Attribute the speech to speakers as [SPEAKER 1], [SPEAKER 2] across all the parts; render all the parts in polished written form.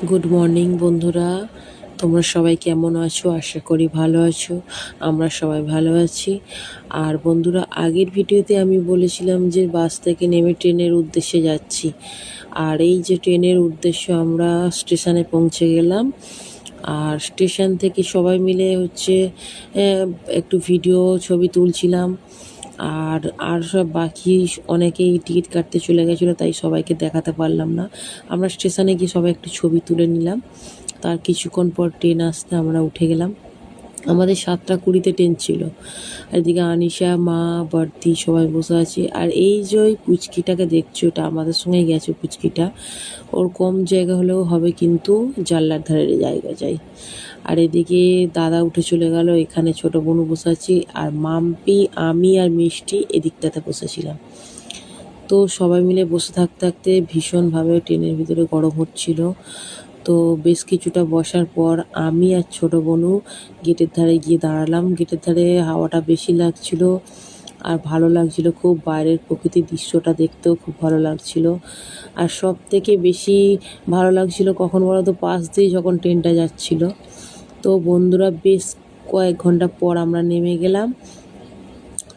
[SPEAKER 1] Good morning বন্ধুরা, তোমরা সবাই কেমন আছো? আশা করি ভালো আছো। আমরা সবাই ভালো আছি। আর বন্ধুরা, আগের ভিডিওতে আমি বলেছিলাম যে বাস থেকে নেমে ট্রেনের উদ্দেশ্যে যাচ্ছি। আর এই যে ট্রেনের উদ্দেশ্য, আমরা স্টেশনে পৌঁছে গেলাম। আর স্টেশন থেকে সবাই মিলে একটু ভিডিও ছবি তুলছিলাম। আর আর সব বাকি অনেকেই টিকিট কাটতে চলে গেছিলো, তাই সবাইকে দেখাতে পারলাম না। আমরা স্টেশনে গিয়ে সবাই একটু ছবি তুলে নিলাম। তার কিছুক্ষণ পর ট্রেন আসতে আমরা উঠে গেলাম। আমাদের 7:20 ট্রেন ছিল। আর এদিকে আনিশা, মা, বর্দি সবাই বসে আছে। আর এই যে ওই পুচকিটাকে দেখছো, ওটা আমাদের সঙ্গে গেছে পুচকিটা। ওর কম জায়গা হলেও হবে, কিন্তু জানলার ধারে জায়গা চাই। আর এদিকে দাদা উঠে চলে গেল, এখানে ছোট বোনু বসে আছি। আর মাম্পি, আমি আর মিষ্টি এদিকটাতে বসেছিলাম। তো সবাই মিলে বসে থাকতে থাকতে ভীষণভাবে ট্রেনের ভিতরে গরম হচ্ছিল। তো বেশ কিছুটা বসার পর আমি আর ছোট বোনু গেটের ধারে গিয়ে দাঁড়ালাম। গেটের ধারে হাওয়াটা বেশি লাগছিল আর ভালো লাগছিল খুব। বাইরের প্রকৃতির দৃশ্যটা দেখতেও খুব ভালো লাগছিল। আর সব থেকে বেশি ভালো লাগছিল কখন বলো তো, পাশ দিয়ে যখন ট্রেনটা যাচ্ছিল। তো বন্ধুরা, বেশ কয়েক ঘন্টা পর আমরা নেমে গেলাম।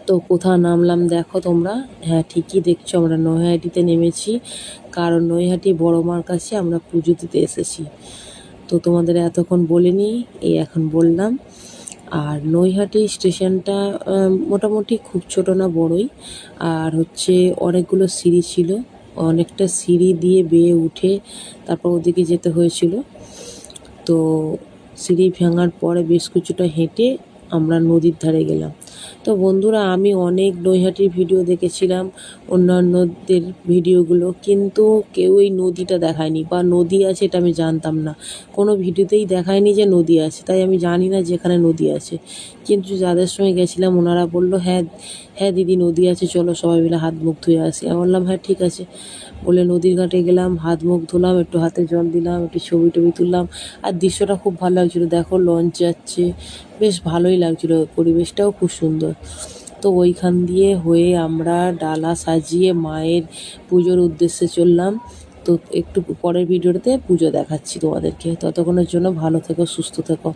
[SPEAKER 1] তো কোথাও নামলাম দেখো তোমরা? হ্যাঁ, ঠিকই দেখছো, আমরা নৈহাটিতে নেমেছি। কারণ নৈহাটি বড় মার কাছে আমরা পুজো দিতে এসেছি। তো তোমাদের এতক্ষণ বলিনি, এই এখন বললাম। আর নৈহাটি স্টেশনটা মোটামুটি খুব ছোট না, বড়ই। আর অনেকগুলো সিঁড়ি ছিল, অনেকটা সিঁড়ি দিয়ে বেয়ে উঠে তারপর ওদিকে যেতে হয়েছিল। তো সিঁড়ি ভাঙার পরে বেশ কিছুটা হেঁটে আমরা নদীর ধারে গেলাম। তো বন্ধুরা, আমি অনেক নৈহাটির ভিডিও দেখেছিলাম, অন্যান্যদের ভিডিওগুলো, কিন্তু কেউ এই নদীটা দেখায়নি, বা নদী আছে এটা আমি জানতাম না। কোনো ভিডিওতেই দেখায়নি যে নদী আছে, তাই আমি জানি না যেখানে নদী আছে। কিন্তু যাদের সঙ্গে গেছিলাম ওনারা বললো, হ্যাঁ হ্যাঁ দিদি, নদী আছে, চলো সবাই মিলে হাত মুখ ধুয়ে আসি। আমি বললাম হ্যাঁ ঠিক আছে। বলে নদীর ঘাটে গেলাম, হাত মুখ ধুলাম, একটু হাতে জল দিলাম, একটু ছবি টবি তুললাম। আর দৃশ্যটা খুব ভালো লাগছিলো, দেখো লঞ্চ যাচ্ছে, বেশ ভালোই লাগছিলো, পরিবেশটাও খুব সুন্দর। তো ওইখান দিয়ে হয়ে আমরা ডালা সাজিয়ে মায়ের পুজোর উদ্দেশ্যে চললাম। তো একটু পরের ভিডিওতে পুজো দেখাচ্ছি তোমাদেরকে। ততক্ষণের জন্য ভালো থেকো, সুস্থ থেকো।